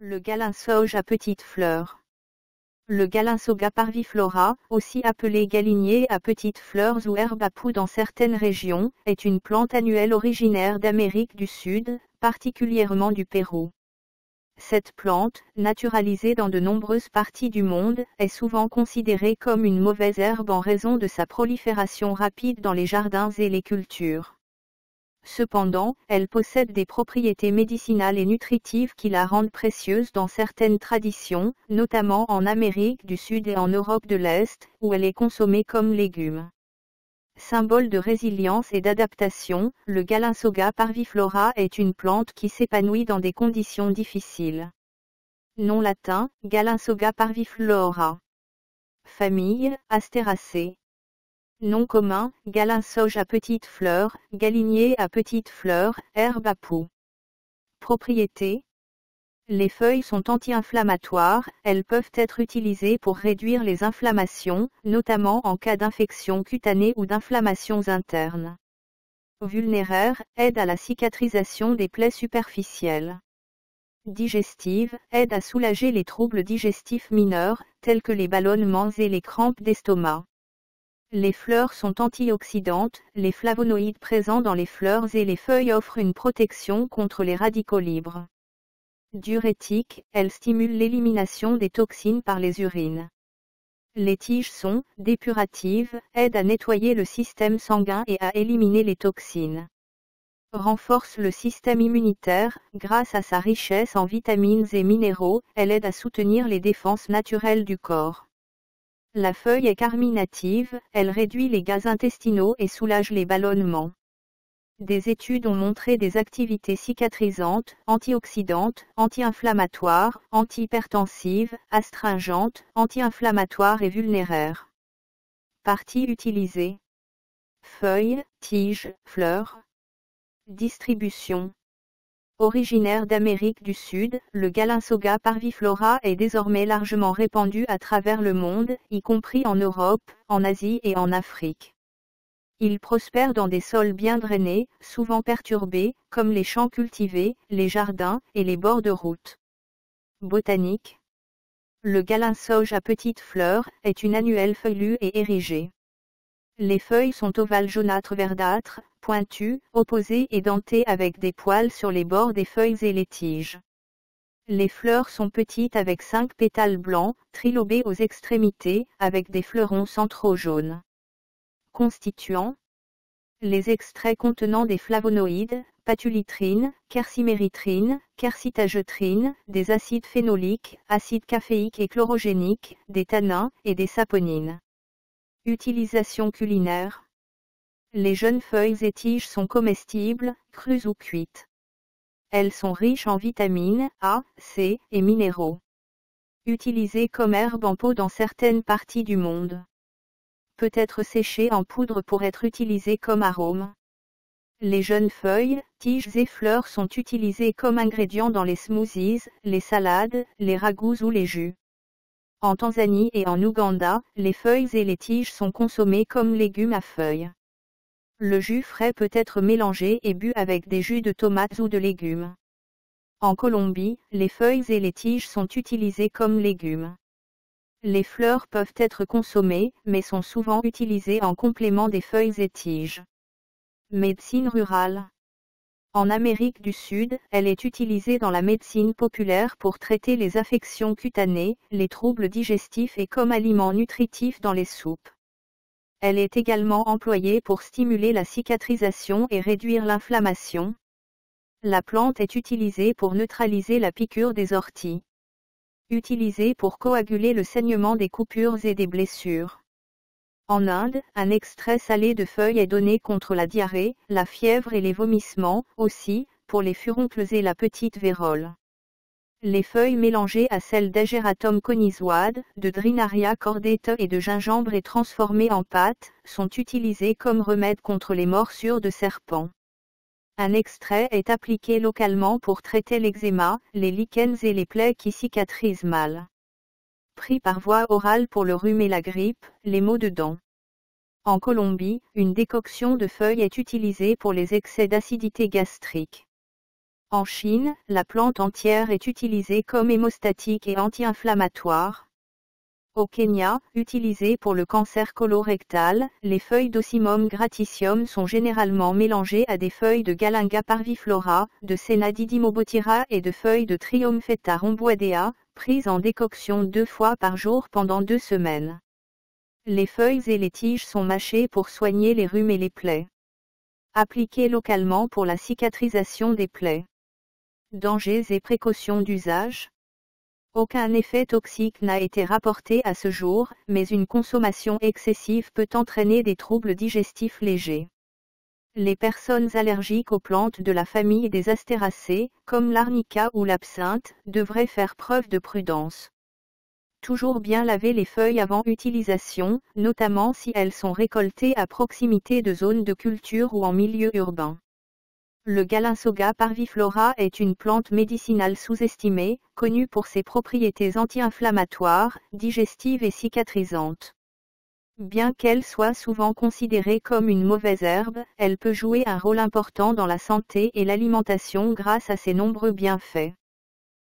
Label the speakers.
Speaker 1: Le galinsoge à petites fleurs. Le Galinsoga parviflora, aussi appelé galinier à petites fleurs ou herbe à poux dans certaines régions, est une plante annuelle originaire d'Amérique du Sud, particulièrement du Pérou. Cette plante, naturalisée dans de nombreuses parties du monde, est souvent considérée comme une mauvaise herbe en raison de sa prolifération rapide dans les jardins et les cultures. Cependant, elle possède des propriétés médicinales et nutritives qui la rendent précieuse dans certaines traditions, notamment en Amérique du Sud et en Europe de l'Est, où elle est consommée comme légume. Symbole de résilience et d'adaptation, le Galinsoga parviflora est une plante qui s'épanouit dans des conditions difficiles. Nom latin, Galinsoga parviflora. Famille, Asteraceae. Nom commun, galinsoge à petites fleurs, galinier à petites fleurs, herbe à poux. Propriétés. Les feuilles sont anti-inflammatoires, elles peuvent être utilisées pour réduire les inflammations, notamment en cas d'infection cutanée ou d'inflammations internes. Vulnéraire, aide à la cicatrisation des plaies superficielles. Digestive, aide à soulager les troubles digestifs mineurs, tels que les ballonnements et les crampes d'estomac. Les fleurs sont antioxydantes, les flavonoïdes présents dans les fleurs et les feuilles offrent une protection contre les radicaux libres. Diurétique, elles stimulent l'élimination des toxines par les urines. Les tiges sont dépuratives, aident à nettoyer le système sanguin et à éliminer les toxines. Renforce le système immunitaire, grâce à sa richesse en vitamines et minéraux, elle aide à soutenir les défenses naturelles du corps. La feuille est carminative, elle réduit les gaz intestinaux et soulage les ballonnements. Des études ont montré des activités cicatrisantes, antioxydantes, anti-inflammatoires, antihypertensives, astringentes, anti-inflammatoires et vulnéraires. Parties utilisées. Feuilles, tiges, fleurs. Distribution. Originaire d'Amérique du Sud, le Galinsoga parviflora est désormais largement répandu à travers le monde, y compris en Europe, en Asie et en Afrique. Il prospère dans des sols bien drainés, souvent perturbés, comme les champs cultivés, les jardins et les bords de route. Botanique. Le galinsoge à petites fleurs est une annuelle feuillue et érigée. Les feuilles sont ovales jaunâtres verdâtres, pointues, opposées et dentées avec des poils sur les bords des feuilles et les tiges. Les fleurs sont petites avec 5 pétales blancs, trilobés aux extrémités, avec des fleurons centraux jaunes. Constituants. Les extraits contenant des flavonoïdes, patullitrine, querciméritrine, quercitagetrine, des acides phénoliques, acides caféiques et chlorogéniques, des tannins et des saponines. Utilisation culinaire. Les jeunes feuilles et tiges sont comestibles, crues ou cuites. Elles sont riches en vitamines A, C et minéraux. Utilisées comme herbe en pot dans certaines parties du monde. Peut être séchée en poudre pour être utilisée comme arôme. Les jeunes feuilles, tiges et fleurs sont utilisées comme ingrédients dans les smoothies, les salades, les ragoûts ou les jus. En Tanzanie et en Ouganda, les feuilles et les tiges sont consommées comme légumes à feuilles. Le jus frais peut être mélangé et bu avec des jus de tomates ou de légumes. En Colombie, les feuilles et les tiges sont utilisées comme légumes. Les fleurs peuvent être consommées, mais sont souvent utilisées en complément des feuilles et tiges. Médecine rurale. En Amérique du Sud, elle est utilisée dans la médecine populaire pour traiter les affections cutanées, les troubles digestifs et comme aliment nutritif dans les soupes. Elle est également employée pour stimuler la cicatrisation et réduire l'inflammation. La plante est utilisée pour neutraliser la piqûre des orties. Utilisée pour coaguler le saignement des coupures et des blessures. En Inde, un extrait salé de feuilles est donné contre la diarrhée, la fièvre et les vomissements, aussi, pour les furoncles et la petite vérole. Les feuilles mélangées à celles d'Ageratum conizoide, de Drinaria cordata et de gingembre et transformées en pâte, sont utilisées comme remède contre les morsures de serpents. Un extrait est appliqué localement pour traiter l'eczéma, les lichens et les plaies qui cicatrisent mal. Pris par voie orale pour le rhume et la grippe, les maux de dents. En Colombie, une décoction de feuilles est utilisée pour les excès d'acidité gastrique. En Chine, la plante entière est utilisée comme hémostatique et anti-inflammatoire. Au Kenya, utilisée pour le cancer colorectal, les feuilles d'Ocimum graticium sont généralement mélangées à des feuilles de Galinga parviflora, de Senna didymobotira et de feuilles de Triompheta rhomboidea, prises en décoction 2 fois par jour pendant 2 semaines. Les feuilles et les tiges sont mâchées pour soigner les rhumes et les plaies. Appliquées localement pour la cicatrisation des plaies. Dangers et précautions d'usage. Aucun effet toxique n'a été rapporté à ce jour, mais une consommation excessive peut entraîner des troubles digestifs légers. Les personnes allergiques aux plantes de la famille des astéracées, comme l'arnica ou l'absinthe, devraient faire preuve de prudence. Toujours bien laver les feuilles avant utilisation, notamment si elles sont récoltées à proximité de zones de culture ou en milieu urbain. Le Galinsoga parviflora est une plante médicinale sous-estimée, connue pour ses propriétés anti-inflammatoires, digestives et cicatrisantes. Bien qu'elle soit souvent considérée comme une mauvaise herbe, elle peut jouer un rôle important dans la santé et l'alimentation grâce à ses nombreux bienfaits.